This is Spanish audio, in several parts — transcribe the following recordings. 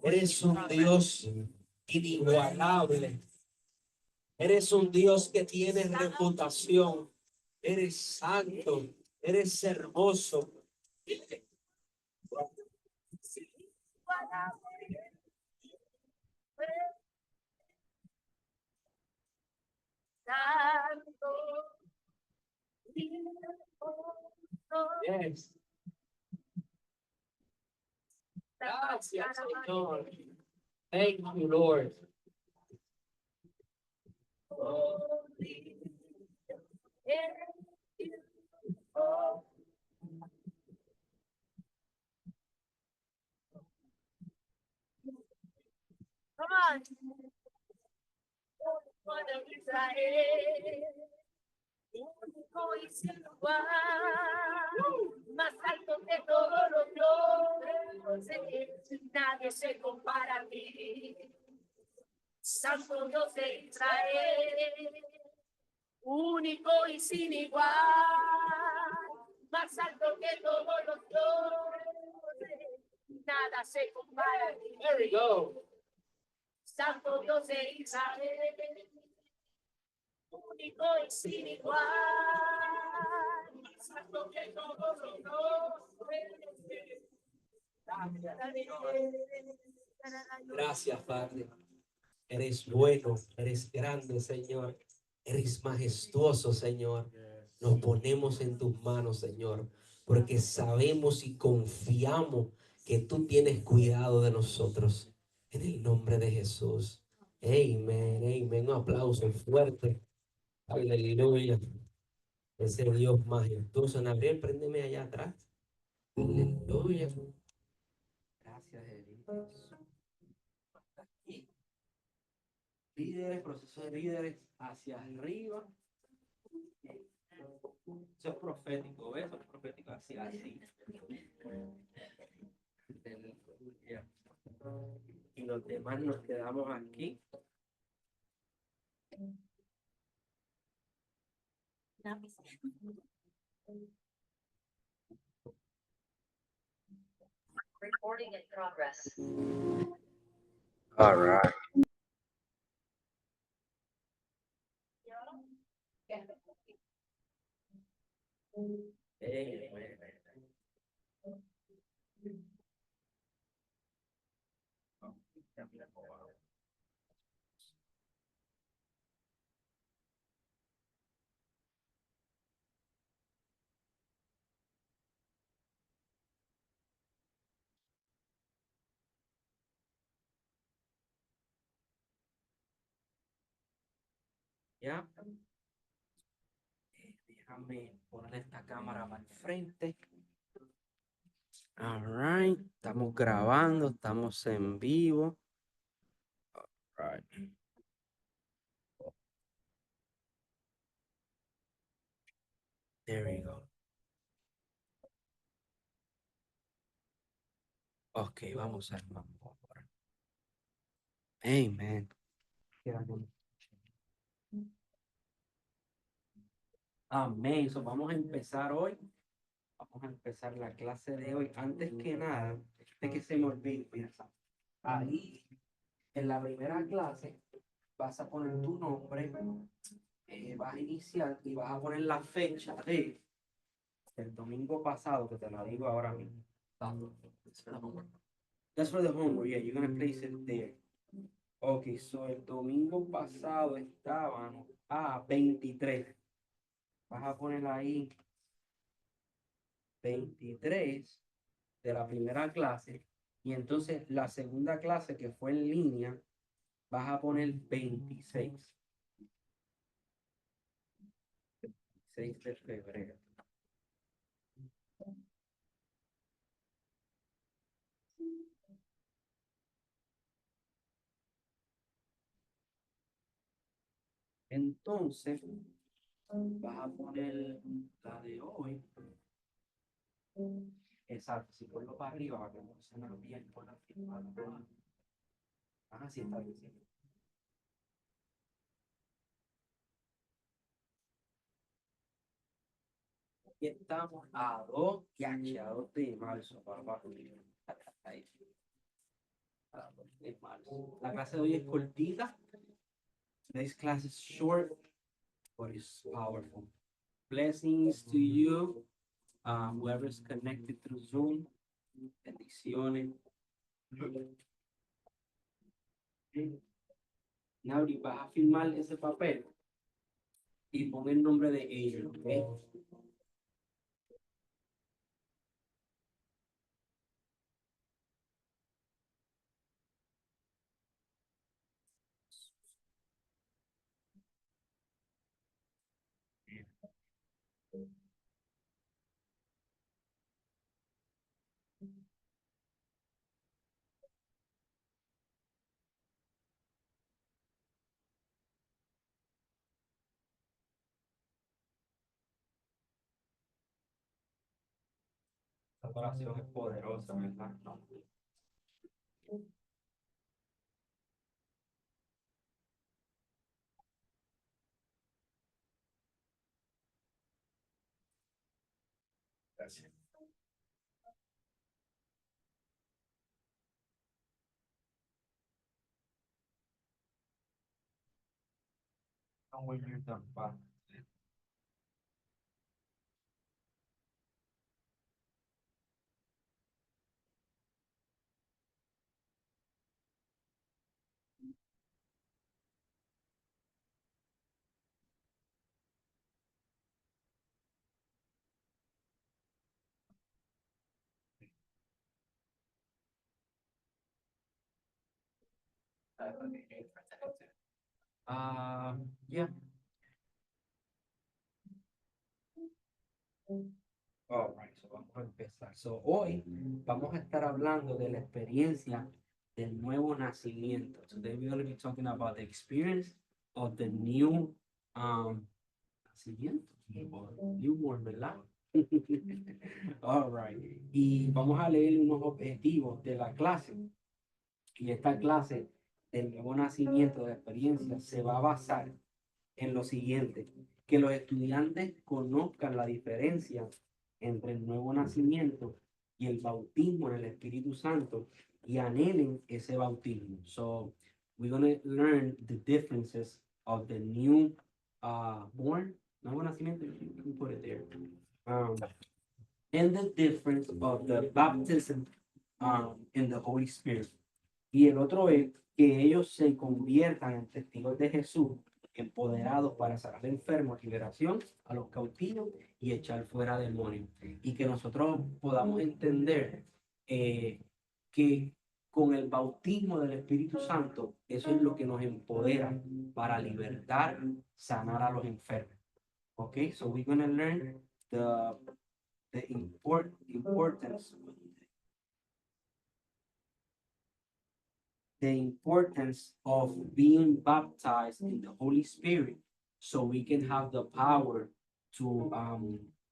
Eres un Dios inigualable. Eres un Dios que tiene reputación. Eres santo. Eres hermoso. Yes. Gracias, Señor. Thank you, Lord. Come on. Israel, único y sin igual, más alto que todos los dioses, nadie se compara a ti. Santo Dios de Israel, único y sin igual, más alto que todos los dioses, nada se compara a ti. There we go. Santo Dios de Israel, único y sin igual, santo que todos los dioses. Gracias, Padre. Eres bueno, eres grande, Señor. Eres majestuoso, Señor. Nos ponemos en tus manos, Señor, porque sabemos y confiamos que tú tienes cuidado de nosotros. En el nombre de Jesús. Amén, amén. Un aplauso fuerte. Aleluya. Ese Dios majestuoso. Gabriel, préndeme allá atrás. Aleluya. Gracias, Dios. Aquí. Líderes, proceso de líderes hacia arriba. Eso es profético, ¿ves? Eso es profético, así, así. Aleluya. Y los demás nos quedamos aquí. Recording in progress. All right. ¿Ya? Déjame poner esta cámara para el frente. All right. Estamos grabando, estamos en vivo. All right. There we go. Ok, vamos a Amen. Amén. So, vamos a empezar hoy. Vamos a empezar la clase de hoy. Antes que nada, de que se me olvide, mira, ahí en la primera clase vas a poner tu nombre, vas a iniciar y vas a poner la fecha de el domingo pasado, que te la digo ahora mismo. That's for the homework. Yeah, you're gonna place it there. Okay, so el domingo pasado estaban a 23. Vas a poner ahí 23 de la primera clase y entonces la segunda clase que fue en línea vas a poner 26. 26 de febrero. Entonces vas a poner la de hoy. Exacto, si ponlo para arriba para que no se me olvide por la firma. Ah, sí, está bien. Sí. Aquí estamos a 2 de marzo, papá. Ahí. La clase de hoy es cortita. This class is short, but it's powerful. Blessings to you, whoever's connected through Zoom. Bendiciones. Nauri, vas a firmar ese papel y pon el nombre de ellos, ¿ok? Esta oración es poderosa, ¿verdad? Gracias. And when you're done, bye. Yeah. All right, so vamos a empezar. So, hoy vamos a estar hablando de la experiencia del nuevo nacimiento. Today we're going to be talking about the experience of the new nacimiento, newborn, ¿verdad? All right. Y vamos a leer unos objetivos de la clase. Y esta clase del nuevo nacimiento de la experiencia se va a basar en lo siguiente: que los estudiantes conozcan la diferencia entre el nuevo nacimiento y el bautismo en el Espíritu Santo y anhelen ese bautismo. So we're going to learn the differences of the new born, nuevo nacimiento, you can put it there, and the difference of the baptism in the Holy Spirit. Y el otro es que ellos se conviertan en testigos de Jesús, empoderados para sanar enfermos, liberación a los cautivos y echar fuera demonios. Y que nosotros podamos entender que con el bautismo del Espíritu Santo, eso es lo que nos empodera para libertar, sanar a los enfermos. Okay, so we're going to learn the importance of being baptized in the Holy Spirit so we can have the power to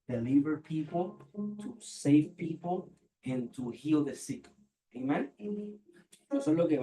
deliver people, to save people, and to heal the sick. Amen. Eso es lo que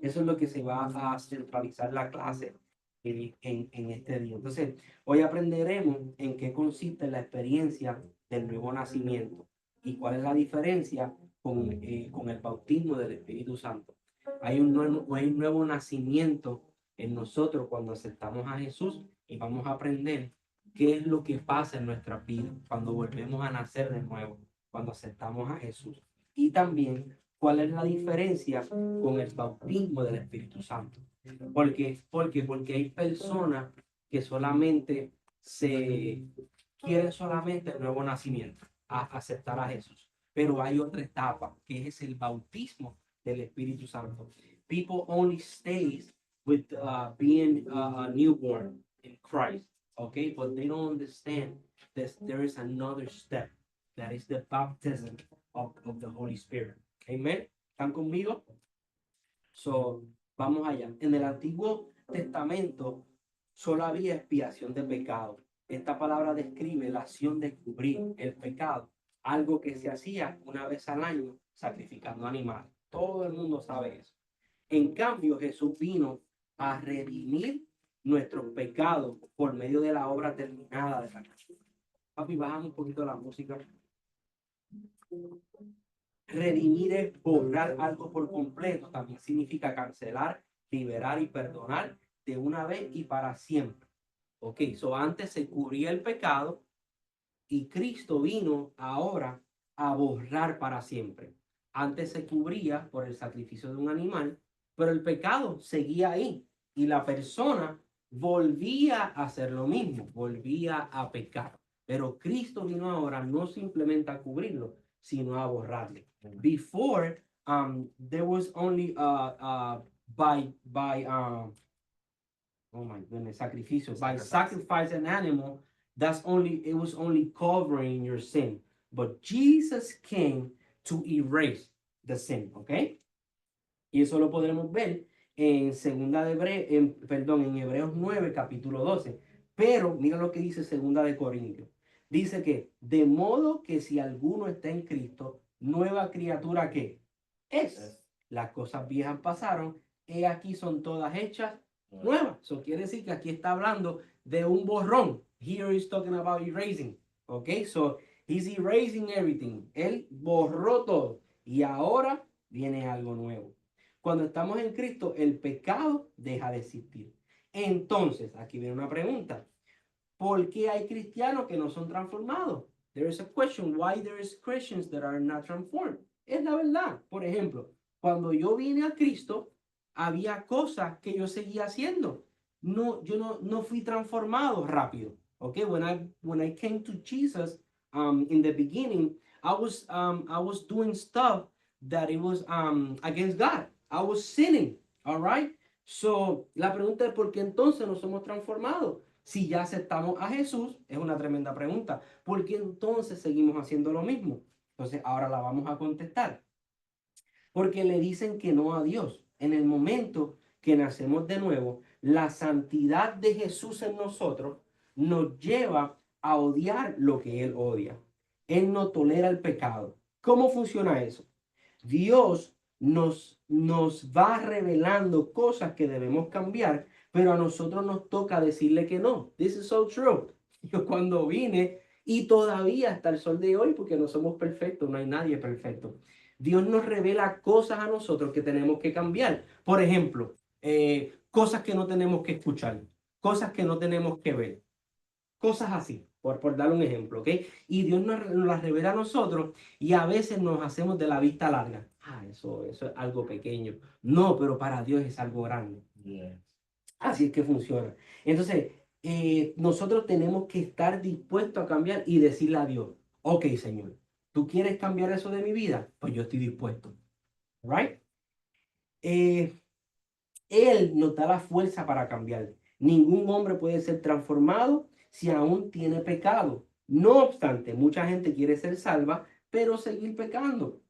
eso es lo que se va a centralizar la clase en este día. Entonces, hoy aprenderemos en qué consiste la experiencia del nuevo nacimiento y cuál es la diferencia con el bautismo del Espíritu Santo. Hay un nuevo nacimiento en nosotros cuando aceptamos a Jesús y vamos a aprender qué es lo que pasa en nuestra vida cuando volvemos a nacer de nuevo, cuando aceptamos a Jesús. Y también cuál es la diferencia con el bautismo del Espíritu Santo. Porque hay personas que solamente quieren solamente el nuevo nacimiento, aceptar a Jesús. Pero hay otra etapa que es el bautismo del Espíritu Santo. People only stays with being a newborn in Christ, okay? But they don't understand that there is another step, that is the baptism of the Holy Spirit. Amen. ¿Están conmigo? So, vamos allá. En el Antiguo Testamento solo había expiación de pecado. Esta palabra describe la acción de cubrir el pecado, algo que se hacía una vez al año sacrificando animales. Todo el mundo sabe eso. En cambio, Jesús vino a redimir nuestros pecados por medio de la obra terminada de la cruz. Papi, bajamos un poquito la música. Redimir es borrar algo por completo. También significa cancelar, liberar y perdonar de una vez y para siempre. Ok, so antes se cubría el pecado y Cristo vino ahora a borrar para siempre. Antes se cubría por el sacrificio de un animal, pero el pecado seguía ahí y la persona volvía a hacer lo mismo, volvía a pecar. Pero Cristo vino ahora no simplemente a cubrirlo, sino a borrarle. Before, there was only oh my goodness, sacrificio. By sacrifice an animal, it was only covering your sin. But Jesus came to erase the sin, ¿ok? Y eso lo podremos ver en en Hebreos 9, capítulo 12. Pero mira lo que dice segunda de Corintios. Dice que de modo que si alguno está en Cristo, nueva criatura que es. Las cosas viejas pasaron, he aquí son todas hechas nuevas. Eso quiere decir que aquí está hablando de un borrón. Here is talking about erasing. Ok, so he's erasing everything. Él borró todo y ahora viene algo nuevo. Cuando estamos en Cristo, el pecado deja de existir. Entonces, aquí viene una pregunta. ¿Por qué hay cristianos que no son transformados? There is a question. Why there is Christians that are not transformed? Es la verdad. Por ejemplo, cuando yo vine a Cristo, había cosas que yo seguía haciendo. Yo no fui transformado rápido. Okay, when I came to Jesus, in the beginning, I was doing stuff that it was against God. I was sinning. All right. So la pregunta es ¿por qué entonces no somos transformados? Si ya aceptamos a Jesús, es una tremenda pregunta. ¿Por qué entonces seguimos haciendo lo mismo? Entonces ahora la vamos a contestar. Porque le dicen que no a Dios. En el momento que nacemos de nuevo, la santidad de Jesús en nosotros nos lleva a odiar lo que Él odia. Él no tolera el pecado. ¿Cómo funciona eso? Dios nos va revelando cosas que debemos cambiar, pero a nosotros nos toca decirle que no. This is so true. Yo cuando vine, y todavía hasta el sol de hoy, porque no somos perfectos, no hay nadie perfecto. Dios nos revela cosas a nosotros que tenemos que cambiar. Por ejemplo, cosas que no tenemos que escuchar, cosas que no tenemos que ver, cosas así, por dar un ejemplo, ¿ok? Y Dios nos las revela a nosotros y a veces nos hacemos de la vista larga. Eso es algo pequeño. No, pero para Dios es algo grande. Yeah. Así es que funciona. Entonces, nosotros tenemos que estar dispuestos a cambiar y decirle a Dios, ok, Señor, ¿tú quieres cambiar eso de mi vida? Pues yo estoy dispuesto. Right? Él nos da la fuerza para cambiar. Ningún hombre puede ser transformado si aún tiene pecado. No obstante, mucha gente quiere ser salva, pero seguir pecando.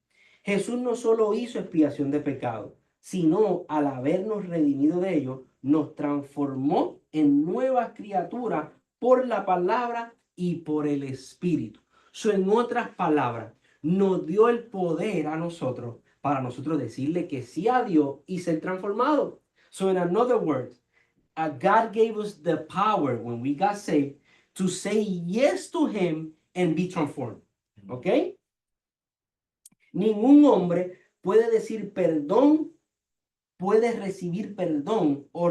Jesús no solo hizo expiación de pecado, sino al habernos redimido de ello, nos transformó en nuevas criaturas por la palabra y por el Espíritu. En otras palabras, nos dio el poder a nosotros para nosotros decirle que sí a Dios y ser transformados. So in another words, God gave us the power when we got saved to say yes to Him and be transformed. ¿Ok? Ningún hombre puede decir perdón, puede recibir perdón o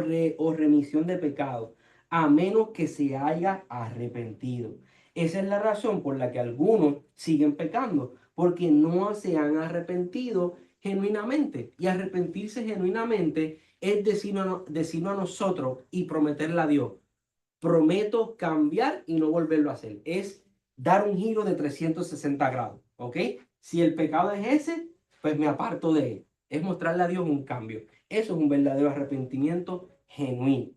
remisión de pecado, a menos que se haya arrepentido. Esa es la razón por la que algunos siguen pecando, porque no se han arrepentido genuinamente. Y arrepentirse genuinamente es decirnos a nosotros y prometerle a Dios, prometo cambiar y no volverlo a hacer. Es dar un giro de 360 grados, ¿ok? Si el pecado es ese, pues me aparto de él. Es mostrarle a Dios un cambio. Eso es un verdadero arrepentimiento genuino.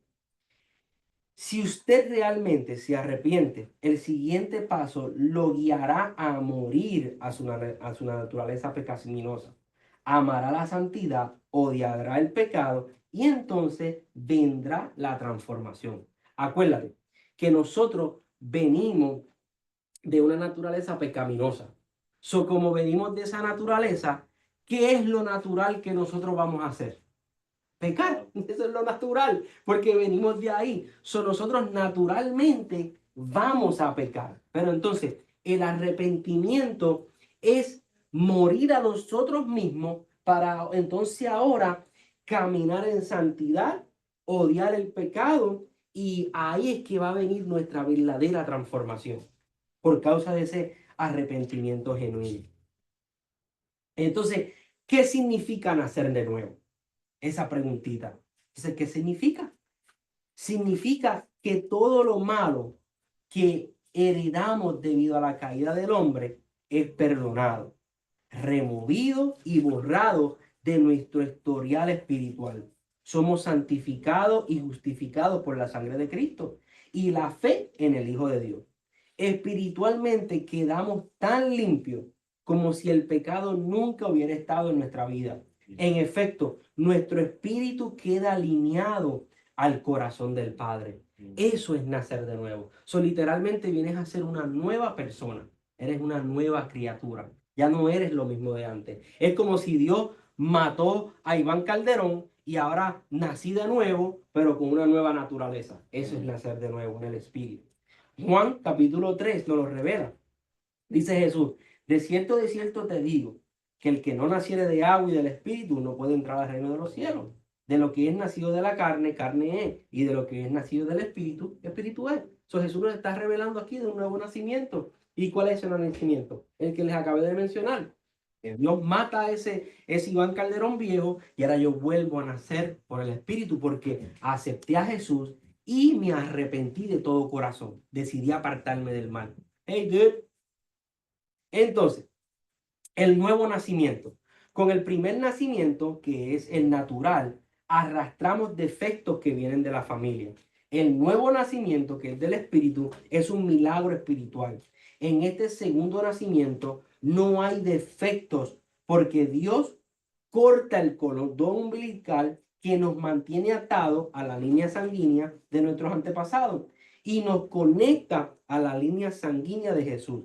Si usted realmente se arrepiente, el siguiente paso lo guiará a morir a su naturaleza pecaminosa. Amará la santidad, odiará el pecado y entonces vendrá la transformación. Acuérdate que nosotros venimos de una naturaleza pecaminosa. Como venimos de esa naturaleza, ¿qué es lo natural que nosotros vamos a hacer? Pecar. Eso es lo natural, porque venimos de ahí. Nosotros naturalmente vamos a pecar. Pero entonces, el arrepentimiento es morir a nosotros mismos para entonces ahora caminar en santidad, odiar el pecado, y ahí es que va a venir nuestra verdadera transformación por causa de ese arrepentimiento genuino. Entonces, ¿qué significa nacer de nuevo? Esa preguntita. Entonces, ¿qué significa? Significa que todo lo malo que heredamos debido a la caída del hombre es perdonado, removido y borrado de nuestro historial espiritual. Somos santificados y justificados por la sangre de Cristo y la fe en el Hijo de Dios. Espiritualmente quedamos tan limpios como si el pecado nunca hubiera estado en nuestra vida. En efecto, nuestro espíritu queda alineado al corazón del Padre. Eso es nacer de nuevo. Literalmente vienes a ser una nueva persona. Eres una nueva criatura. Ya no eres lo mismo de antes. Es como si Dios mató a Iván Calderón y ahora nací de nuevo, pero con una nueva naturaleza. Eso es nacer de nuevo en el espíritu. Juan capítulo 3 nos lo revela. Dice Jesús: de cierto te digo, que el que no naciere de agua y del espíritu no puede entrar al reino de los cielos. De lo que es nacido de la carne, carne es, y de lo que es nacido del espíritu, espíritu es. Jesús nos está revelando aquí de un nuevo nacimiento. ¿Y cuál es ese nuevo nacimiento? El que les acabé de mencionar. Dios mata a ese Iván Calderón viejo y ahora yo vuelvo a nacer por el espíritu porque acepté a Jesús y me arrepentí de todo corazón. Decidí apartarme del mal. Hey, dude. Entonces, el nuevo nacimiento. Con el primer nacimiento, que es el natural, arrastramos defectos que vienen de la familia. El nuevo nacimiento, que es del espíritu, es un milagro espiritual. En este segundo nacimiento no hay defectos porque Dios corta el cordón umbilical que nos mantiene atados a la línea sanguínea de nuestros antepasados y nos conecta a la línea sanguínea de Jesús.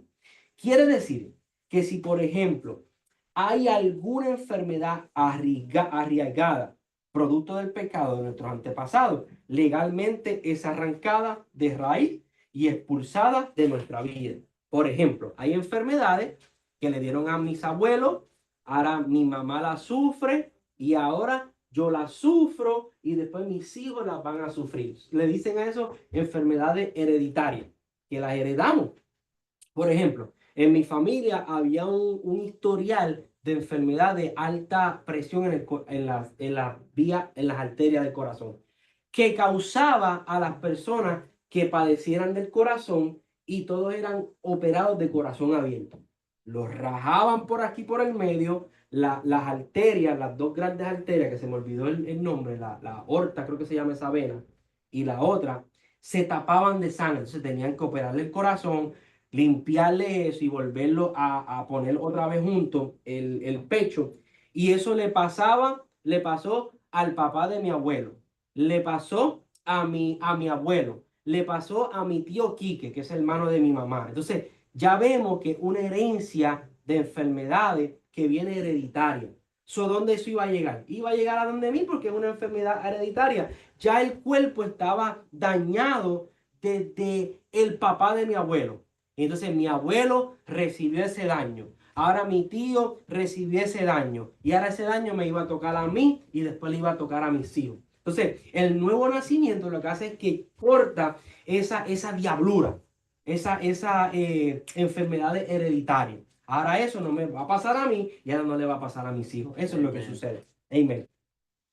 Quiere decir que si, por ejemplo, hay alguna enfermedad arraigada, producto del pecado de nuestros antepasados, legalmente es arrancada de raíz y expulsada de nuestra vida. Por ejemplo, hay enfermedades que le dieron a mis abuelos, ahora mi mamá la sufre y ahora yo la sufro y después mis hijos las van a sufrir. Le dicen a eso enfermedades hereditarias, que las heredamos. Por ejemplo, en mi familia había un historial de enfermedad de alta presión en las vías, en las arterias del corazón, que causaba a las personas que padecieran del corazón y todos eran operados de corazón abierto. Los rajaban por aquí, por el medio, las arterias, las dos grandes arterias, que se me olvidó el nombre, la aorta, creo que se llama esa vena, y la otra, se tapaban de sangre. Entonces tenían que operarle el corazón, limpiarle eso y volverlo a poner otra vez junto el pecho. Y eso le pasó al papá de mi abuelo, le pasó a mi abuelo, le pasó a mi tío Quique, que es hermano de mi mamá. Entonces, ya vemos que una herencia de enfermedades que viene hereditaria. ¿Dónde eso iba a llegar? Iba a llegar a donde mí porque es una enfermedad hereditaria. Ya el cuerpo estaba dañado desde el papá de mi abuelo. Entonces mi abuelo recibió ese daño. Ahora mi tío recibió ese daño. Y ahora ese daño me iba a tocar a mí y después le iba a tocar a mis hijos. Entonces, el nuevo nacimiento lo que hace es que corta esa diablura, esa enfermedad hereditaria. Ahora eso no me va a pasar a mí y ahora no le va a pasar a mis hijos. Eso es lo que sucede. Amén.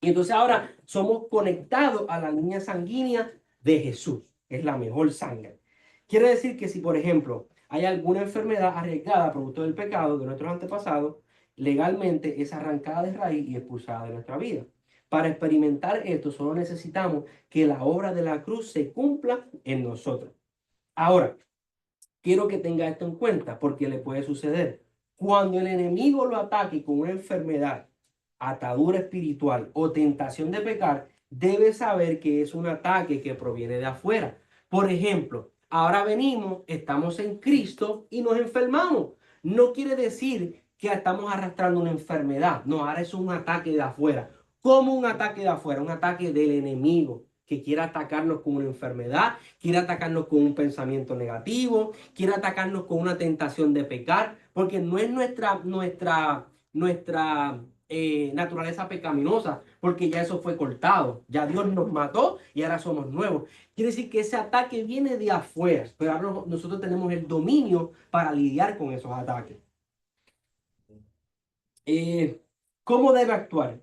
Y entonces ahora somos conectados a la línea sanguínea de Jesús. Es la mejor sangre. Quiere decir que si, por ejemplo, hay alguna enfermedad arriesgada producto del pecado de nuestros antepasados, legalmente es arrancada de raíz y expulsada de nuestra vida. Para experimentar esto solo necesitamos que la obra de la cruz se cumpla en nosotros. Ahora, quiero que tenga esto en cuenta porque le puede suceder. Cuando el enemigo lo ataque con una enfermedad, atadura espiritual o tentación de pecar, debe saber que es un ataque que proviene de afuera. Por ejemplo, ahora venimos, estamos en Cristo y nos enfermamos. No quiere decir que estamos arrastrando una enfermedad. No, ahora es un ataque de afuera. ¿Cómo un ataque de afuera? Un ataque del enemigo que quiere atacarnos con una enfermedad, quiere atacarnos con un pensamiento negativo, quiere atacarnos con una tentación de pecar. porque no es nuestra naturaleza pecaminosa, porque ya eso fue cortado, ya Dios nos mató y ahora somos nuevos. Quiere decir que ese ataque viene de afuera, pero ahora nosotros tenemos el dominio para lidiar con esos ataques. ¿Cómo debe actuar?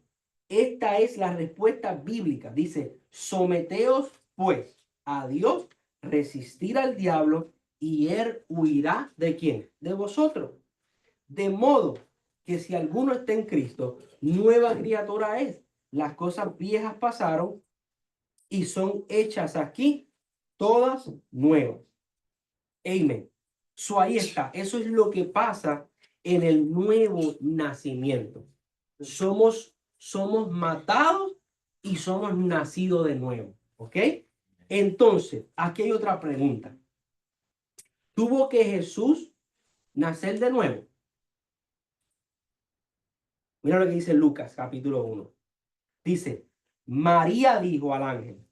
Esta es la respuesta bíblica. Dice, someteos pues a Dios, resistir al diablo y él huirá ¿de quién? De vosotros. De modo que si alguno está en Cristo, nueva criatura es. Las cosas viejas pasaron y son hechas aquí todas nuevas. Amén. Ahí está. Eso es lo que pasa en el nuevo nacimiento. Somos matados y somos nacidos de nuevo. ¿Ok? Entonces, aquí hay otra pregunta. ¿Tuvo que Jesús nacer de nuevo? Mira lo que dice Lucas, capítulo 1. Dice, María dijo al ángel,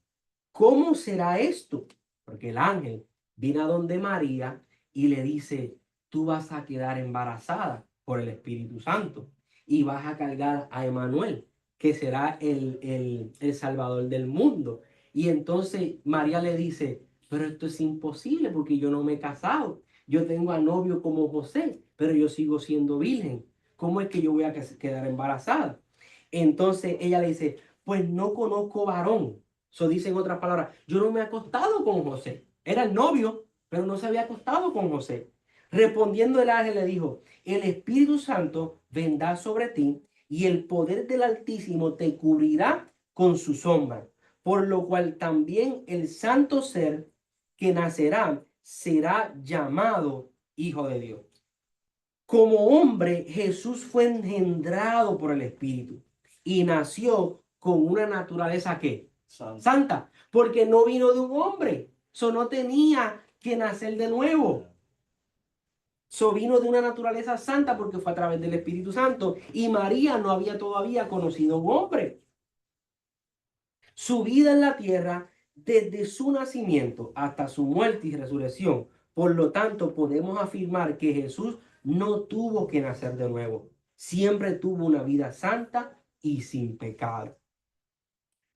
¿cómo será esto? Porque el ángel viene a donde María y le dice, tú vas a quedar embarazada por el Espíritu Santo y vas a cargar a Emmanuel, que será el Salvador del mundo. Y entonces María le dice, pero esto es imposible porque yo no me he casado. Yo tengo a novio como José, pero yo sigo siendo virgen. ¿Cómo es que yo voy a quedar embarazada? Entonces ella le dice, pues no conozco varón. Eso dice en otras palabras, yo no me he acostado con José. Era el novio, pero no se había acostado con José. Respondiendo el ángel le dijo, el Espíritu Santo vendrá sobre ti y el poder del Altísimo te cubrirá con su sombra, por lo cual también el santo ser que nacerá será llamado Hijo de Dios. Como hombre, Jesús fue engendrado por el Espíritu y nació con una naturaleza ¿qué? Santa, porque no vino de un hombre, eso no tenía que nacer de nuevo. Eso vino de una naturaleza santa porque fue a través del Espíritu Santo y María no había todavía conocido a un hombre. Su vida en la tierra, desde su nacimiento hasta su muerte y resurrección. Por lo tanto, podemos afirmar que Jesús no tuvo que nacer de nuevo. Siempre tuvo una vida santa y sin pecado.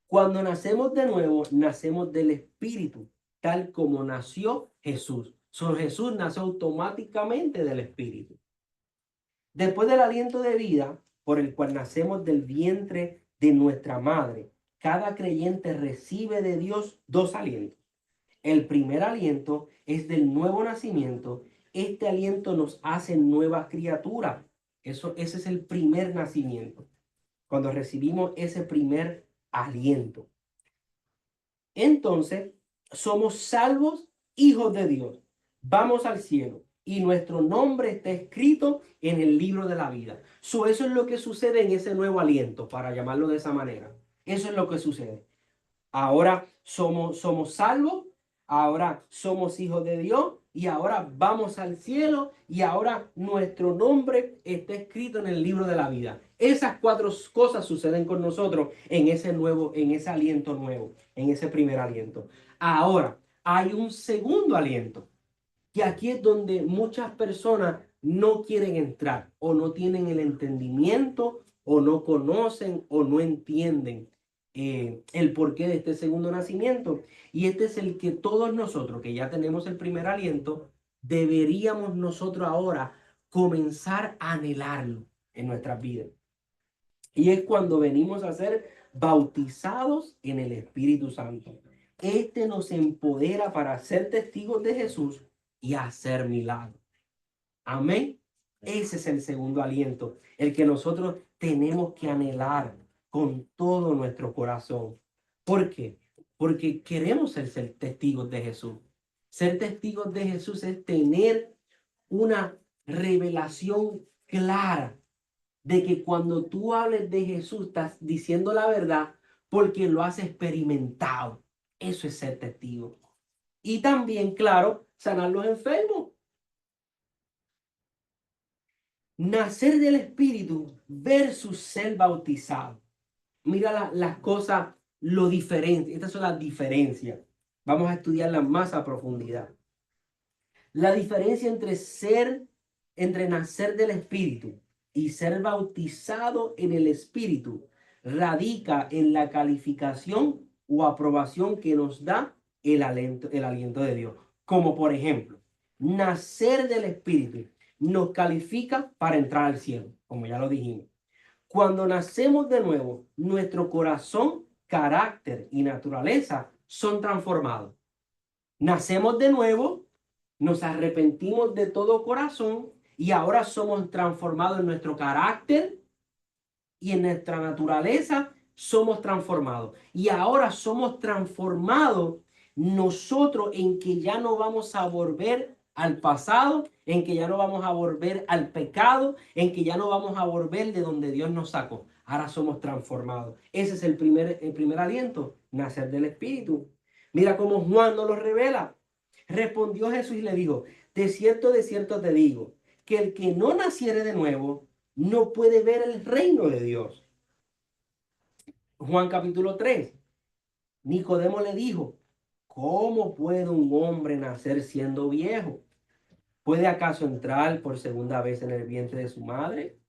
Cuando nacemos de nuevo, nacemos del Espíritu, tal como nació Jesús. Jesús nació automáticamente del Espíritu. Después del aliento de vida, por el cual nacemos del vientre de nuestra madre, cada creyente recibe de Dios dos alientos. El primer aliento es del nuevo nacimiento. Este aliento nos hace nueva criatura. Ese es el primer nacimiento. Cuando recibimos ese primer aliento. Entonces, somos salvos hijos de Dios. Vamos al cielo y nuestro nombre está escrito en el libro de la vida. Eso es lo que sucede en ese nuevo aliento, para llamarlo de esa manera. Eso es lo que sucede. Ahora somos salvos, ahora somos hijos de Dios y ahora vamos al cielo y ahora nuestro nombre está escrito en el libro de la vida. Esas cuatro cosas suceden con nosotros en ese aliento nuevo, en ese primer aliento. Ahora hay un segundo aliento, que aquí es donde muchas personas no quieren entrar o no tienen el entendimiento o no conocen o no entienden el porqué de este segundo nacimiento. Y este es el que todos nosotros, que ya tenemos el primer aliento, deberíamos nosotros ahora comenzar a anhelarlo en nuestras vidas. Y es cuando venimos a ser bautizados en el Espíritu Santo. Este nos empodera para ser testigos de Jesús y hacer milagros. Amén. Ese es el segundo aliento, el que nosotros tenemos que anhelar con todo nuestro corazón. ¿Por qué? Porque queremos ser testigos de Jesús. Ser testigos de Jesús es tener una revelación clara de que cuando tú hables de Jesús estás diciendo la verdad porque lo has experimentado. Eso es ser testigo. Y también, claro, sanar los enfermos. Nacer del Espíritu versus ser bautizado. Mira las cosas, lo diferente. Estas son las diferencias. Vamos a estudiarlas más a profundidad. La diferencia entre ser entre nacer del Espíritu y ser bautizado en el Espíritu radica en la calificación o aprobación que nos da el aliento de Dios. Como por ejemplo, nacer del Espíritu nos califica para entrar al cielo, como ya lo dijimos. Cuando nacemos de nuevo, nuestro corazón, carácter y naturaleza son transformados. Nacemos de nuevo, nos arrepentimos de todo corazón y ahora somos transformados en nuestro carácter y en nuestra naturaleza somos transformados. Y ahora somos transformados nosotros en que ya no vamos a volver al pasado, en que ya no vamos a volver al pecado, en que ya no vamos a volver de donde Dios nos sacó. Ahora somos transformados. Ese es el primer aliento, nacer del Espíritu. Mira cómo Juan nos lo revela. Respondió Jesús y le dijo, de cierto te digo, que el que no naciere de nuevo no puede ver el reino de Dios. Juan capítulo 3. Nicodemo le dijo, ¿cómo puede un hombre nacer siendo viejo? ¿Puede acaso entrar por segunda vez en el vientre de su madre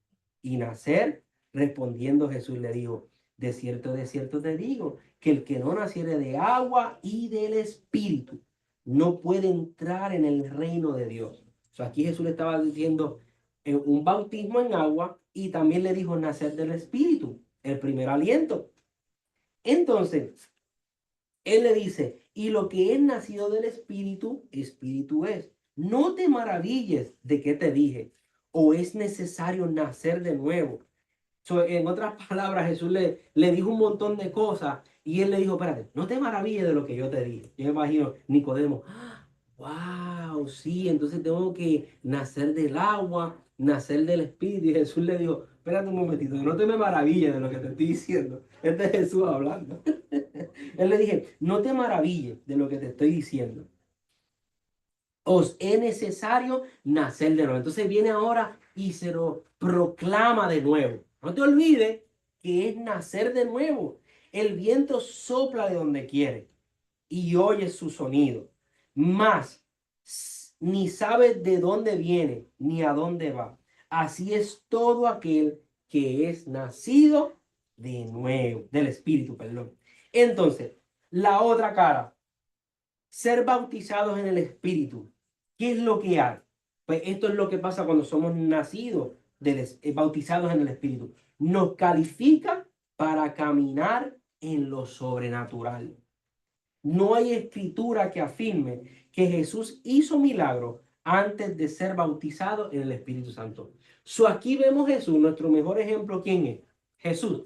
y nacer? Respondiendo Jesús le dijo, de cierto te digo, que el que no naciere de agua y del Espíritu no puede entrar en el reino de Dios. O sea, aquí Jesús le estaba diciendo un bautismo en agua y también le dijo nacer del Espíritu, el primer aliento. Entonces, él le dice, y lo que es nacido del Espíritu, Espíritu es. No te maravilles de qué te dije, o es necesario nacer de nuevo. En otras palabras, Jesús le dijo un montón de cosas y él le dijo, espérate, no te maravilles de lo que yo te dije. Yo me imagino, Nicodemo, wow, sí, entonces tengo que nacer del agua, nacer del Espíritu. Y Jesús le dijo, espérate un momentito, no te me maravilles de lo que te estoy diciendo. Este es Jesús hablando. Él le dije, no te maravilles de lo que te estoy diciendo. Os es necesario nacer de nuevo. Entonces viene ahora y se lo proclama de nuevo. No te olvides que es nacer de nuevo. El viento sopla de donde quiere y oye su sonido. Mas ni sabes de dónde viene ni a dónde va. Así es todo aquel que es nacido de nuevo, del Espíritu, perdón. Entonces, la otra cara, ser bautizados en el Espíritu. ¿Qué es lo que hay? Pues esto es lo que pasa cuando somos nacidos, bautizados en el Espíritu. Nos califica para caminar en lo sobrenatural. No hay escritura que afirme que Jesús hizo milagros antes de ser bautizado en el Espíritu Santo. Aquí vemos Jesús, nuestro mejor ejemplo, ¿quién es? Jesús.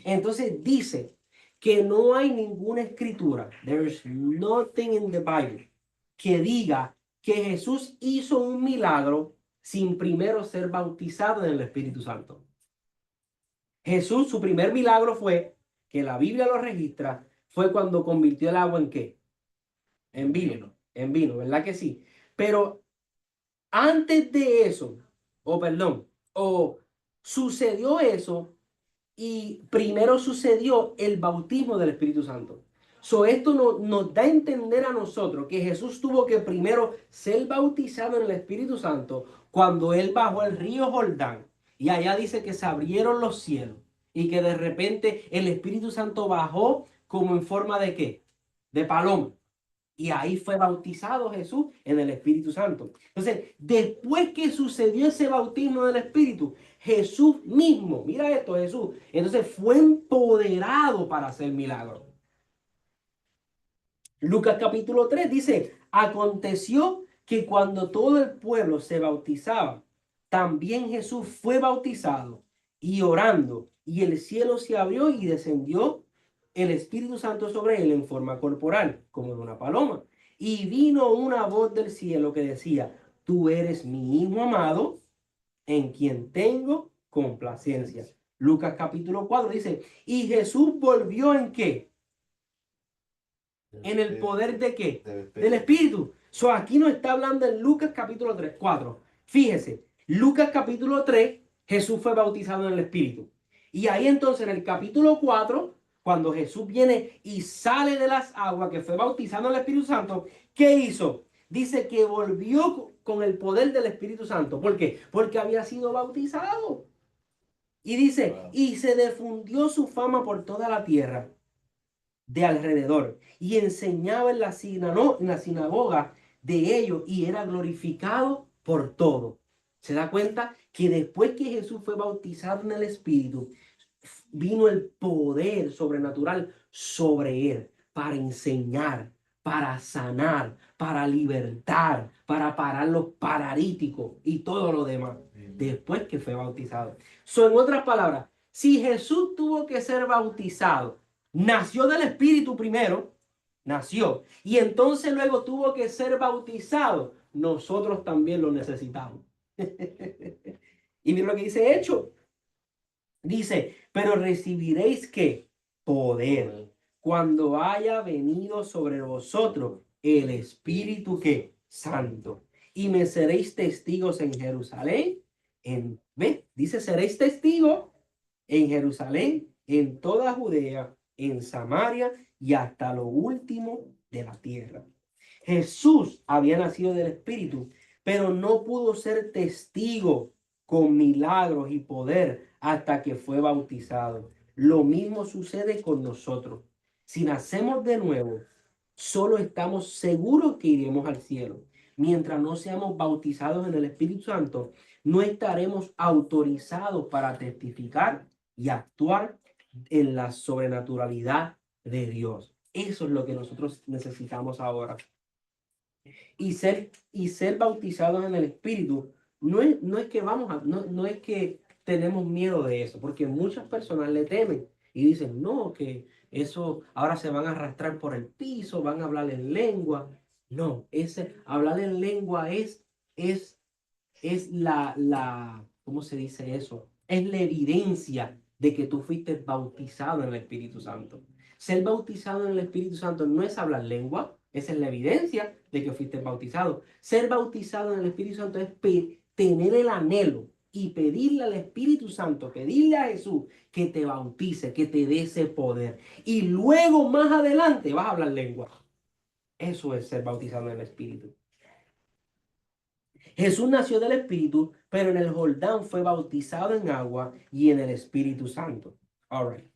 Entonces dice que no hay ninguna escritura, there is nothing in the Bible, que diga que Jesús hizo un milagro sin primero ser bautizado en el Espíritu Santo. Jesús, su primer milagro fue, que la Biblia lo registra, fue cuando convirtió el agua en ¿qué? En vino, ¿verdad que sí? Pero antes de eso, sucedió eso y primero sucedió el bautismo del Espíritu Santo. Esto nos da a entender a nosotros que Jesús tuvo que primero ser bautizado en el Espíritu Santo cuando él bajó el río Jordán. Y allá dice que se abrieron los cielos y que de repente el Espíritu Santo bajó como en forma de ¿qué? De paloma. Y ahí fue bautizado Jesús en el Espíritu Santo. Entonces, después que sucedió ese bautismo del Espíritu, Jesús mismo, mira esto, Jesús, entonces fue empoderado para hacer milagros. Lucas capítulo 3 dice, aconteció que cuando todo el pueblo se bautizaba, también Jesús fue bautizado y orando, y el cielo se abrió y descendió el Espíritu Santo sobre él en forma corporal, como de una paloma. Y vino una voz del cielo que decía, tú eres mi Hijo amado, en quien tengo complacencia. Lucas capítulo 4 dice, y Jesús volvió ¿en qué? ¿En el poder de qué? Del Espíritu. Aquí nos está hablando en Lucas capítulo 4. Fíjese, Lucas capítulo 3, Jesús fue bautizado en el Espíritu. Y ahí entonces en el capítulo 4, cuando Jesús viene y sale de las aguas, que fue bautizado en el Espíritu Santo, ¿qué hizo? Dice que volvió con el poder del Espíritu Santo. ¿Por qué? Porque había sido bautizado. Y dice, Wow. y se difundió su fama por toda la tierra de alrededor, y enseñaba en la sinagoga de ellos, y era glorificado por todo. Se da cuenta que después que Jesús fue bautizado en el Espíritu, vino el poder sobrenatural sobre él para enseñar, para sanar, para libertar, para parar los paralíticos y todo lo demás, después que fue bautizado. En otras palabras, si Jesús tuvo que ser bautizado, nació del Espíritu primero, nació, y entonces luego tuvo que ser bautizado, nosotros también lo necesitamos. Y mira lo que dice Hechos. Dice, pero recibiréis ¿qué? Poder cuando haya venido sobre vosotros el Espíritu que Santo. Y me seréis testigos en Jerusalén. Dice, seréis testigos en Jerusalén, en toda Judea, en Samaria y hasta lo último de la tierra. Jesús había nacido del Espíritu, pero no pudo ser testigo con milagros y poder hasta que fue bautizado. Lo mismo sucede con nosotros. Si nacemos de nuevo, solo estamos seguros que iremos al cielo. Mientras no seamos bautizados en el Espíritu Santo, no estaremos autorizados para testificar y actuar en la sobrenaturalidad de Dios. Eso es lo que nosotros necesitamos ahora. Y ser bautizados en el Espíritu no es que no es que tenemos miedo de eso, porque muchas personas le temen y dicen, no, que eso ahora se van a arrastrar por el piso, van a hablar en lengua. No, hablar en lengua es ¿cómo se dice eso? Es la evidencia de que tú fuiste bautizado en el Espíritu Santo. Ser bautizado en el Espíritu Santo no es hablar lengua, esa es la evidencia de que fuiste bautizado. Ser bautizado en el Espíritu Santo es tener el anhelo y pedirle al Espíritu Santo, pedirle a Jesús que te bautice, que te dé ese poder. Y luego más adelante vas a hablar lengua. Eso es ser bautizado en el Espíritu. Jesús nació del Espíritu, pero en el Jordán fue bautizado en agua y en el Espíritu Santo. All right.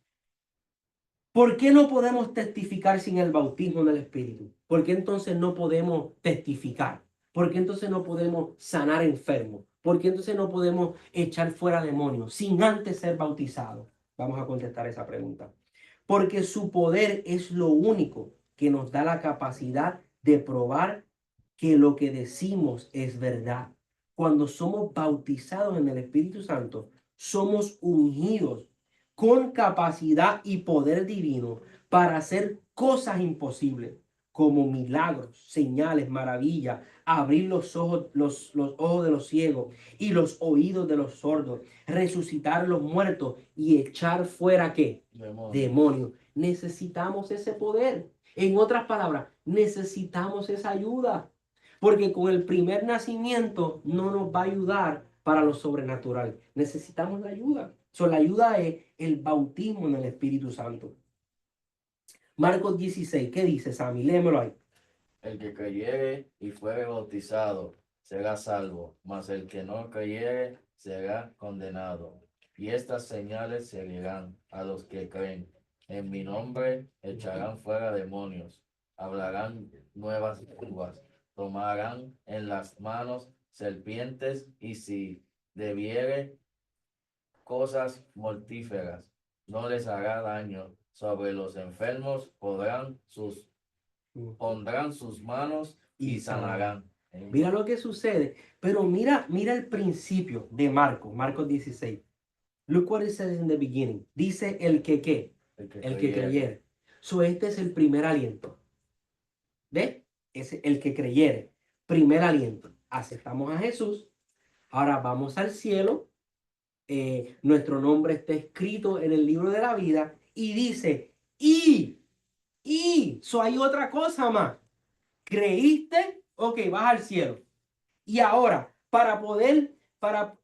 ¿Por qué no podemos testificar sin el bautismo del Espíritu? ¿Por qué entonces no podemos testificar? ¿Por qué entonces no podemos sanar enfermos? ¿Por qué entonces no podemos echar fuera demonios sin antes ser bautizados? Vamos a contestar esa pregunta. Porque su poder es lo único que nos da la capacidad de probar que lo que decimos es verdad. Cuando somos bautizados en el Espíritu Santo, somos ungidos con capacidad y poder divino para hacer cosas imposibles, como milagros, señales, maravillas, abrir los ojos de los ciegos y los oídos de los sordos, resucitar a los muertos y echar fuera ¿qué? Demonios. Necesitamos ese poder. En otras palabras, necesitamos esa ayuda. Porque con el primer nacimiento no nos va a ayudar para lo sobrenatural. Necesitamos la ayuda. La ayuda es el bautismo en el Espíritu Santo. Marcos 16, ¿qué dice, Sammy? Léemelo ahí. El que creyere y fuere bautizado será salvo, mas el que no creyere será condenado. Y estas señales seguirán a los que creen. En mi nombre echarán fuera demonios, hablarán nuevas lenguas, tomarán en las manos serpientes, y si bebiere cosas mortíferas, no les hará daño. Sobre los enfermos pondrán sus manos y sanarán. Mira lo que sucede. Pero mira el principio de Marcos 16. Look what it says in the beginning. Dice el que ¿qué? El que creyere. Este es el primer aliento. ¿Ves? Es el que creyere. Primer aliento. Aceptamos a Jesús. Ahora vamos al cielo. Nuestro nombre está escrito en el libro de la vida. Y dice, hay otra cosa más. ¿Creíste? Ok, vas al cielo. Y ahora, para poder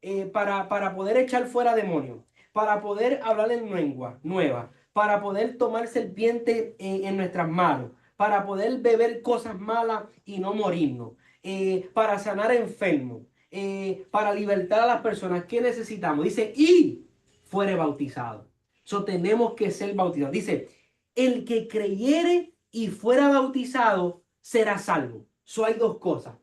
echar fuera demonios, para poder hablar en lengua nueva, para poder tomar serpiente en nuestras manos, para poder beber cosas malas y no morirnos, para sanar enfermos, para libertar a las personas. ¿Qué necesitamos? Dice, y fuere bautizado. So, tenemos que ser bautizados. Dice, el que creyere y fuera bautizado será salvo. So, hay dos cosas.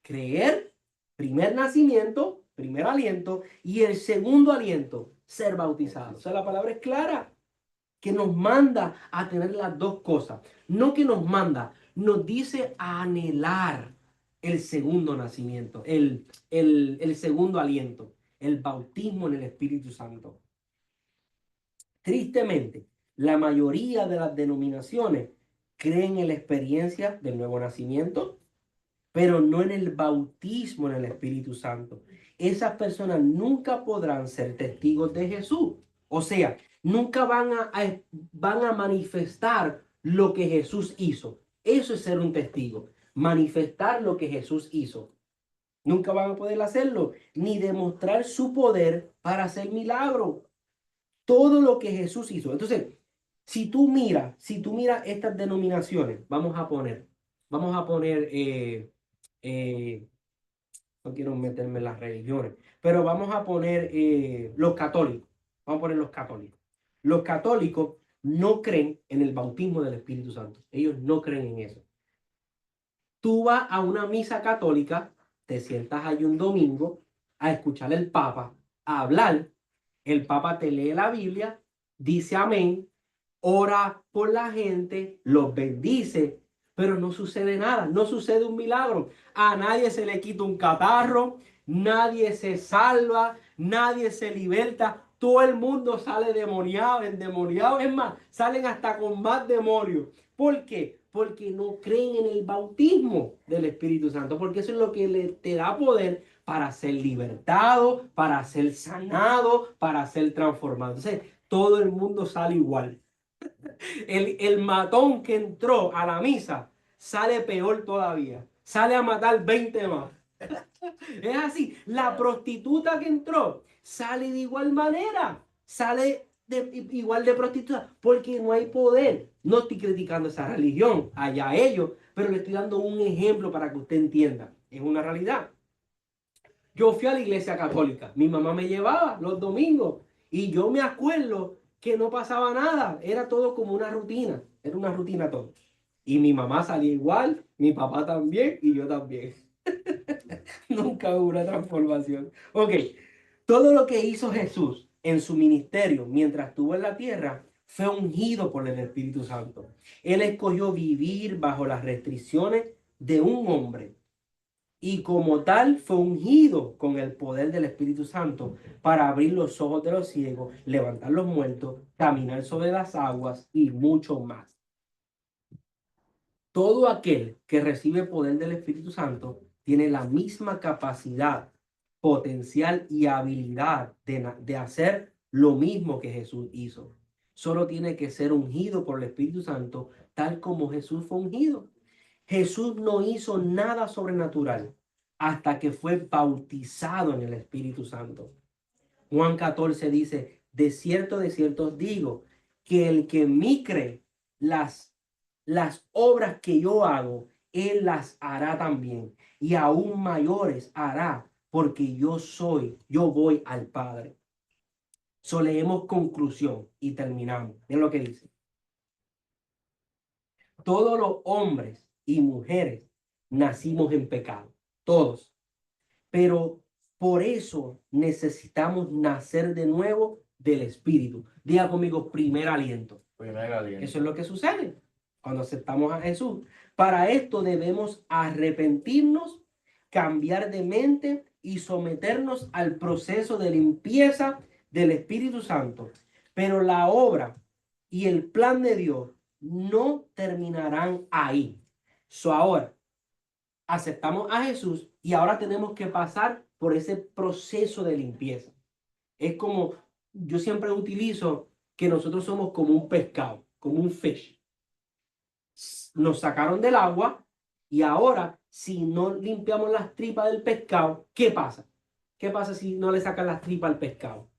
Creer, primer nacimiento, primer aliento, y el segundo aliento, ser bautizado. O sea, la palabra es clara, que nos manda a tener las dos cosas. No que nos manda, nos dice a anhelar el segundo nacimiento, el segundo aliento, el bautismo en el Espíritu Santo. Tristemente, la mayoría de las denominaciones creen en la experiencia del nuevo nacimiento, pero no en el bautismo en el Espíritu Santo. Esas personas nunca podrán ser testigos de Jesús. O sea, nunca van a manifestar lo que Jesús hizo. Eso es ser un testigo, manifestar lo que Jesús hizo. Nunca van a poder hacerlo, ni demostrar su poder para hacer milagros. Todo lo que Jesús hizo. Entonces, si tú miras estas denominaciones, vamos a poner, no quiero meterme en las religiones, pero vamos a poner los católicos. Vamos a poner los católicos. Los católicos no creen en el bautismo del Espíritu Santo. Ellos no creen en eso. Tú vas a una misa católica, te sientas ahí un domingo a escuchar al Papa, a hablar. El Papa te lee la Biblia, dice amén, ora por la gente, los bendice, pero no sucede nada, no sucede un milagro. A nadie se le quita un catarro, nadie se salva, nadie se liberta. Todo el mundo sale demoniado, endemoniado. Es más, salen hasta con más demonios. ¿Por qué? Porque no creen en el bautismo del Espíritu Santo, porque eso es lo que te da poder para ser libertado, para ser sanado, para ser transformado. Entonces, todo el mundo sale igual. El matón que entró a la misa sale peor todavía. Sale a matar 20 más. Es así. La prostituta que entró sale de igual manera. Sale igual de prostituta porque no hay poder. No estoy criticando esa religión, allá ellos, pero le estoy dando un ejemplo para que usted entienda. Es una realidad. Yo fui a la iglesia católica. Mi mamá me llevaba los domingos y yo me acuerdo que no pasaba nada. Era todo como una rutina. Era una rutina todo. Y mi mamá salía igual, mi papá también y yo también. Nunca hubo una transformación. Ok, todo lo que hizo Jesús en su ministerio mientras estuvo en la tierra fue ungido por el Espíritu Santo. Él escogió vivir bajo las restricciones de un hombre y como tal fue ungido con el poder del Espíritu Santo para abrir los ojos de los ciegos, levantar los muertos, caminar sobre las aguas y mucho más. Todo aquel que recibe poder del Espíritu Santo tiene la misma capacidad, potencial y habilidad de hacer lo mismo que Jesús hizo. Solo tiene que ser ungido por el Espíritu Santo, tal como Jesús fue ungido. Jesús no hizo nada sobrenatural hasta que fue bautizado en el Espíritu Santo. Juan 14 dice, de cierto os digo, que el que en mí cree, las obras que yo hago, él las hará también. Y aún mayores hará, porque yo voy al Padre. So leemos conclusión y terminamos. Miren lo que dice. Todos los hombres y mujeres nacimos en pecado, todos. Pero por eso necesitamos nacer de nuevo del Espíritu. Diga conmigo, primer aliento. Primer aliento. Eso es lo que sucede cuando aceptamos a Jesús. Para esto debemos arrepentirnos, cambiar de mente y someternos al proceso de limpieza del Espíritu Santo. Pero la obra y el plan de Dios no terminarán ahí. Ahora aceptamos a Jesús y ahora tenemos que pasar por ese proceso de limpieza. Es como, yo siempre utilizo que nosotros somos como un pescado, como un fish. Nos sacaron del agua y ahora si no limpiamos las tripas del pescado, ¿qué pasa? ¿Qué pasa si no le sacan las tripas al pescado?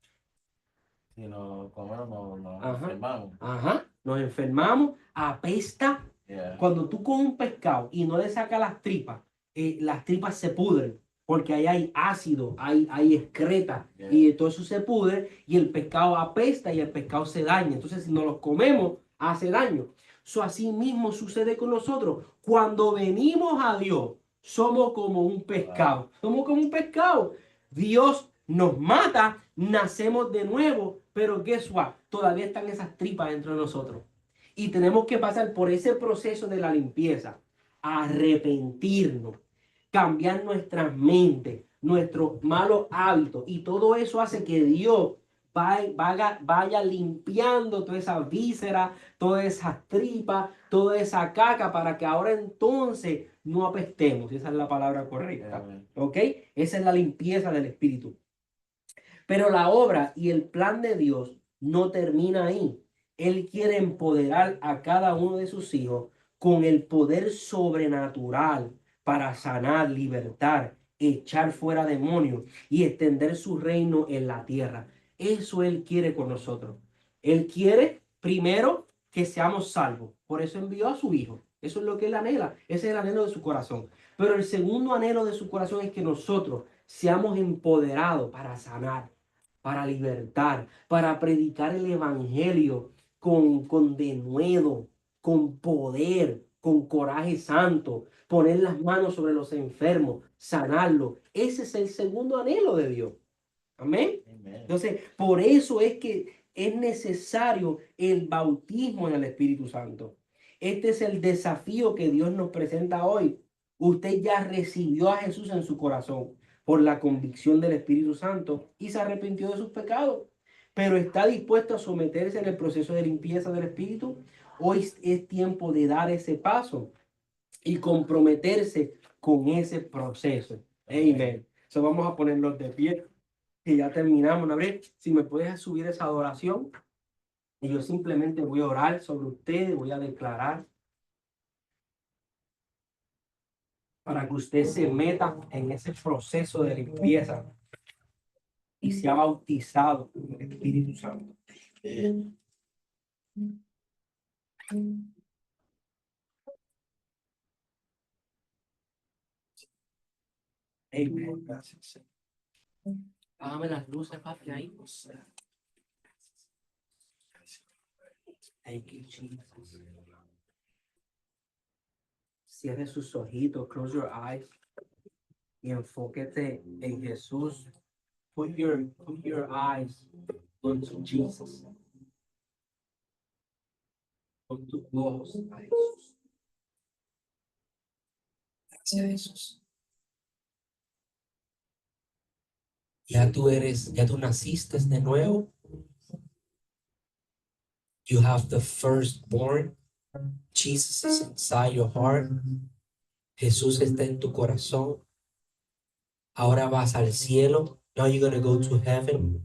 Si no comemos, nos enfermamos. Ajá, nos enfermamos, apesta. Yeah. Cuando tú comes un pescado y no le sacas las tripas, las tripas se pudren, porque ahí hay ácido, hay excreta, y todo eso se pudre, y el pescado apesta y el pescado se daña. Entonces, si nos lo comemos, hace daño. Así mismo sucede con nosotros. Cuando venimos a Dios, somos como un pescado. Somos como un pescado. Dios nos mata, nacemos de nuevo, pero guess what? Todavía están esas tripas dentro de nosotros. Y tenemos que pasar por ese proceso de la limpieza, arrepentirnos, cambiar nuestras mentes, nuestros malos hábitos. Y todo eso hace que Dios vaya limpiando todas esas vísceras, todas esas tripas, toda esa caca, para que ahora entonces no apestemos. Esa es la palabra correcta. ¿Ok? Esa es la limpieza del espíritu. Pero la obra y el plan de Dios no termina ahí. Él quiere empoderar a cada uno de sus hijos con el poder sobrenatural para sanar, libertar, echar fuera demonios y extender su reino en la tierra. Eso Él quiere con nosotros. Él quiere primero que seamos salvos. Por eso envió a su Hijo. Eso es lo que Él anhela. Ese es el anhelo de su corazón. Pero el segundo anhelo de su corazón es que nosotros seamos empoderados para sanar, para libertar, para predicar el evangelio con denuedo, con poder, con coraje santo, poner las manos sobre los enfermos, sanarlos. Ese es el segundo anhelo de Dios. Amén. Entonces, por eso es que es necesario el bautismo en el Espíritu Santo. Este es el desafío que Dios nos presenta hoy. Usted ya recibió a Jesús en su corazón por la convicción del Espíritu Santo y se arrepintió de sus pecados, pero está dispuesto a someterse en el proceso de limpieza del Espíritu. Hoy es tiempo de dar ese paso y comprometerse con ese proceso. Amén. So vamos a ponernos de pie y ya terminamos. Gabriel, si me puedes subir esa adoración, y yo simplemente voy a orar sobre ustedes, voy a declarar para que usted se meta en ese proceso de limpieza y sea bautizado en el Espíritu Santo. Amén. Gracias. Dame las luces, papi, ahí. Thank you, Jesus. Cierre sus ojitos, close your eyes y enfóquete en Jesús. Put your eyes onto Jesus. Con tus ojos a Jesús. Gracias, Jesús. Ya tú naciste de nuevo. You have the firstborn. Jesus is inside your heart. Jesús está en tu corazón. Ahora vas al cielo. Now you're going to go to heaven.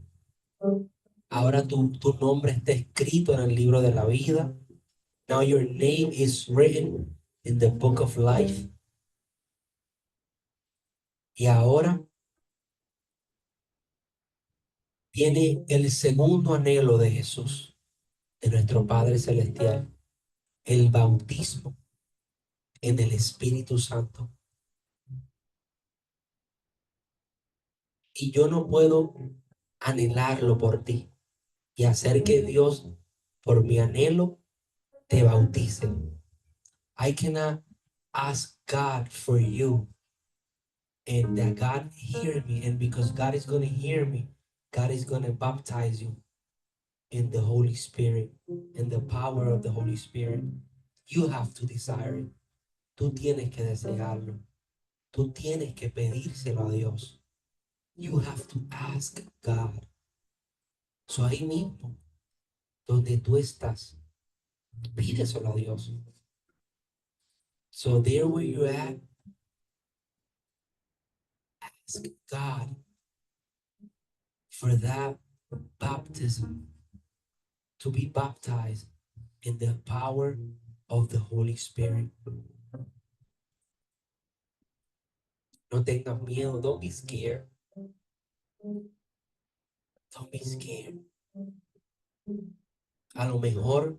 Ahora tu nombre está escrito en el libro de la vida. Now your name is written in the book of life. Y ahora viene el segundo anhelo de Jesús, de nuestro Padre Celestial, el bautismo en el Espíritu Santo. Y yo no puedo anhelarlo por ti y hacer que Dios, por mi anhelo, te bautice. I cannot ask God for you and that God hear me, and because God is going to hear me, God is going to baptize you in the Holy Spirit, in the power of the Holy Spirit. You have to desire it. Tú tienes que desearlo. Tú tienes que pedírselo a Dios. You have to ask God. So ahí mismo, donde tú estás, pídeselo a Dios. So there where you're at, ask God for that baptism, to be baptized in the power of the Holy Spirit. No tengas miedo. Don't be scared. Don't be scared. A lo mejor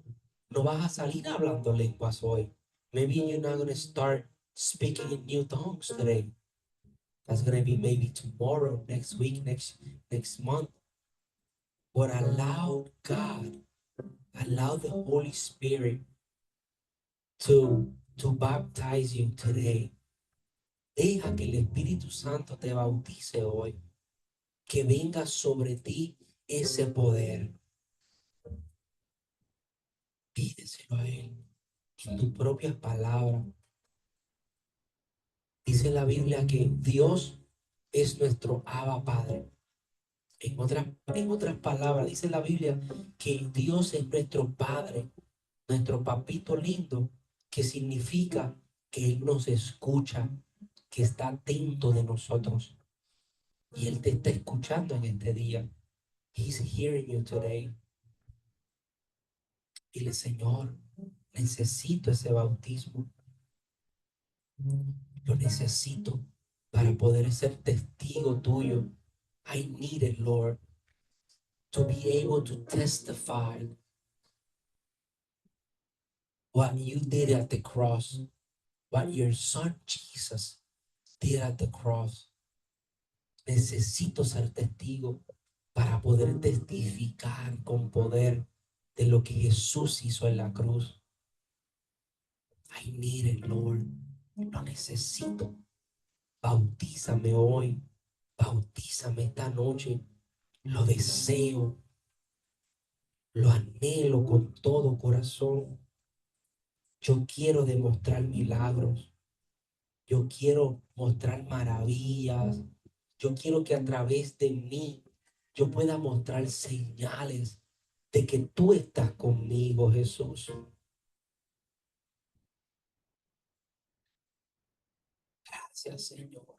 no vas a salir hablando lenguas hoy. Maybe you're not going to start speaking in new tongues today. That's gonna be maybe tomorrow, next week, next month. But allow God, allow the Holy Spirit to baptize you today. Deja que el Espíritu Santo te bautice hoy. Que venga sobre ti ese poder. Pídeselo a Él en tus propias palabras. Dice la Biblia que Dios es nuestro Abba Padre. En otras palabras, dice la Biblia que Dios es nuestro Padre, nuestro papito lindo, que significa que Él nos escucha, que está atento de nosotros. Y Él te está escuchando en este día. He's hearing you today. Dile, Señor, necesito ese bautismo. Lo necesito para poder ser testigo tuyo. I need it, Lord, to be able to testify what you did at the cross, what your son Jesus did at the cross. Necesito ser testigo para poder testificar con poder de lo que Jesús hizo en la cruz. I need it, Lord. Lo necesito. Bautízame hoy. Bautízame esta noche. Lo deseo. Lo anhelo con todo corazón. Yo quiero demostrar milagros. Yo quiero mostrar maravillas. Yo quiero que a través de mí yo pueda mostrar señales de que tú estás conmigo, Jesús. Gracias, Señor.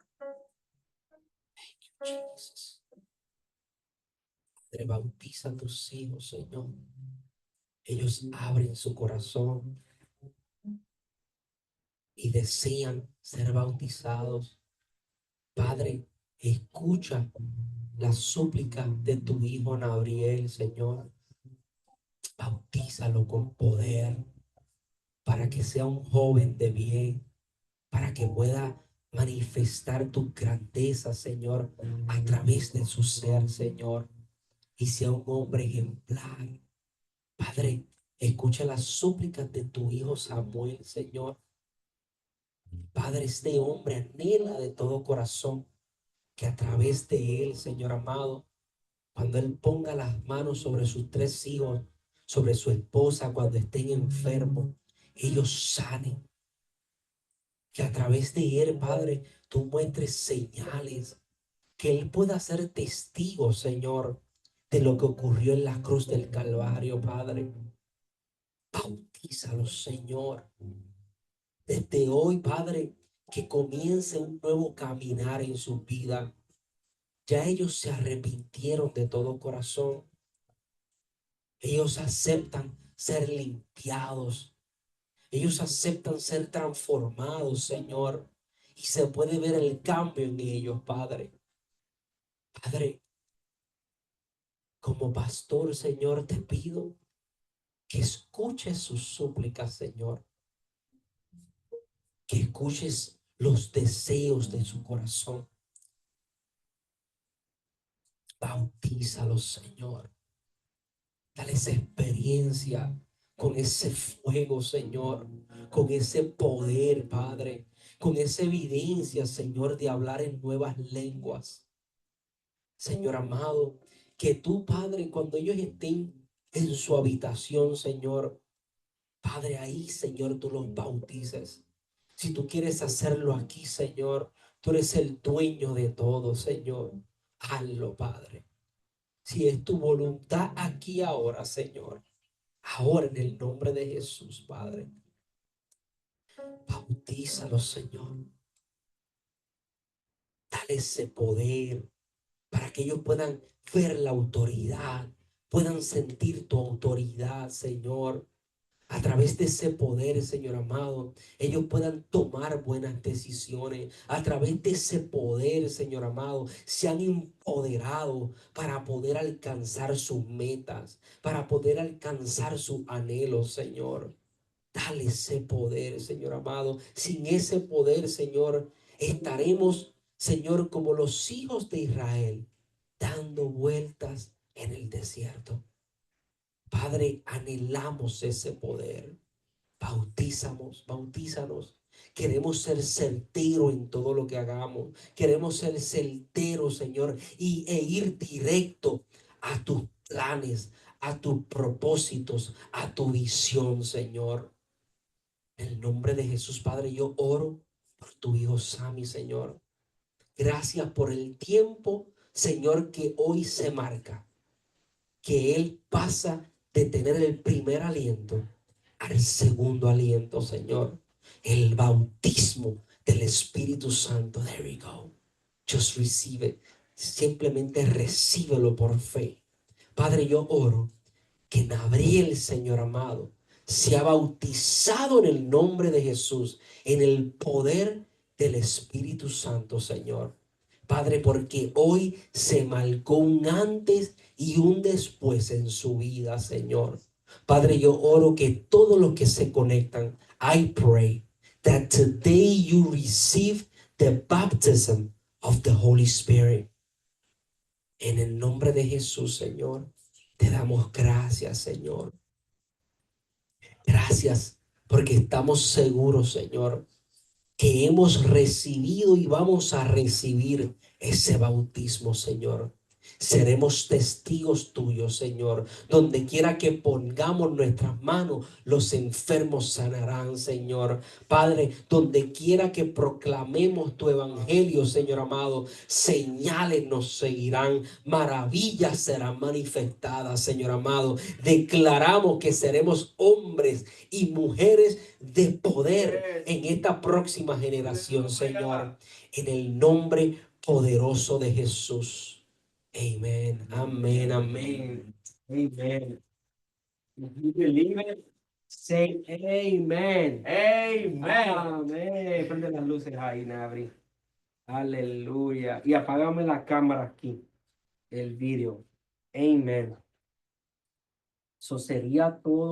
Thank you, Jesus. Padre, bautiza a tus hijos, Señor. Ellos abren su corazón y desean ser bautizados. Padre, escucha la súplica de tu hijo Gabriel, Señor. Bautízalo con poder para que sea un joven de bien, para que pueda manifestar tu grandeza, Señor, a través de su ser, Señor, y sea un hombre ejemplar. Padre, escucha las súplicas de tu hijo Samuel, Señor. Padre, este hombre anhela de todo corazón que a través de él, Señor amado, cuando él ponga las manos sobre sus 3 hijos, sobre su esposa, cuando estén enfermos, ellos sanen. Que a través de él, Padre, tú muestres señales, que él pueda ser testigo, Señor, de lo que ocurrió en la cruz del Calvario, Padre. Bautízalo, Señor. Desde hoy, Padre, que comience un nuevo caminar en su vida. Ya ellos se arrepintieron de todo corazón. Ellos aceptan ser limpiados. Ellos aceptan ser transformados, Señor. Y se puede ver el cambio en ellos, Padre. Padre, como pastor, Señor, te pido que escuches sus súplicas, Señor. Que escuches los deseos de su corazón. Bautízalos, Señor. Dale esa experiencia con ese fuego, Señor, con ese poder, Padre, con esa evidencia, Señor, de hablar en nuevas lenguas. Señor amado, que tú, Padre, cuando ellos estén en su habitación, Señor, Padre, ahí, Señor, tú los bautices. Si tú quieres hacerlo aquí, Señor, tú eres el dueño de todo, Señor. Hazlo, Padre. Si es tu voluntad aquí ahora, Señor. Ahora en el nombre de Jesús, Padre. Bautízalos, Señor. Dale ese poder para que ellos puedan ver la autoridad, puedan sentir tu autoridad, Señor. A través de ese poder, Señor amado, ellos puedan tomar buenas decisiones. A través de ese poder, Señor amado, se han empoderado para poder alcanzar sus metas, para poder alcanzar sus anhelos, Señor. Dale ese poder, Señor amado. Sin ese poder, Señor, estaremos, Señor, como los hijos de Israel, dando vueltas en el desierto. Padre, anhelamos ese poder. Bautízanos. Queremos ser certeros en todo lo que hagamos. Queremos ser certeros, Señor, e ir directo a tus planes, a tus propósitos, a tu visión, Señor. En el nombre de Jesús, Padre, yo oro por tu hijo Sammy, Señor. Gracias por el tiempo, Señor, que hoy se marca, que él pasa de tener el primer aliento al segundo aliento, Señor. El bautismo del Espíritu Santo. There we go. Just receive it. Simplemente recíbelo por fe. Padre, yo oro que Gabriel, Señor amado, sea bautizado en el nombre de Jesús, en el poder del Espíritu Santo, Señor. Padre, porque hoy se marcó un antes y un después en su vida, Señor. Padre, yo oro que todos los que se conectan, I pray that today you receive the baptism of the Holy Spirit. En el nombre de Jesús, Señor, te damos gracias, Señor. Gracias porque estamos seguros, Señor, que hemos recibido y vamos a recibir ese bautismo, Señor. Seremos testigos tuyos, Señor. Donde quiera que pongamos nuestras manos, los enfermos sanarán, Señor. Padre, donde quiera que proclamemos tu evangelio, Señor amado, señales nos seguirán, maravillas serán manifestadas, Señor amado. Declaramos que seremos hombres y mujeres de poder en esta próxima generación, Señor. En el nombre poderoso de Jesús. Amen. Amén. Amén. Amen. If you believe it, say amen. Amen. Amén. Prende las luces ahí, Nabri. Aleluya. Y apágame la cámara aquí, el vídeo. Amen. Eso sería todo.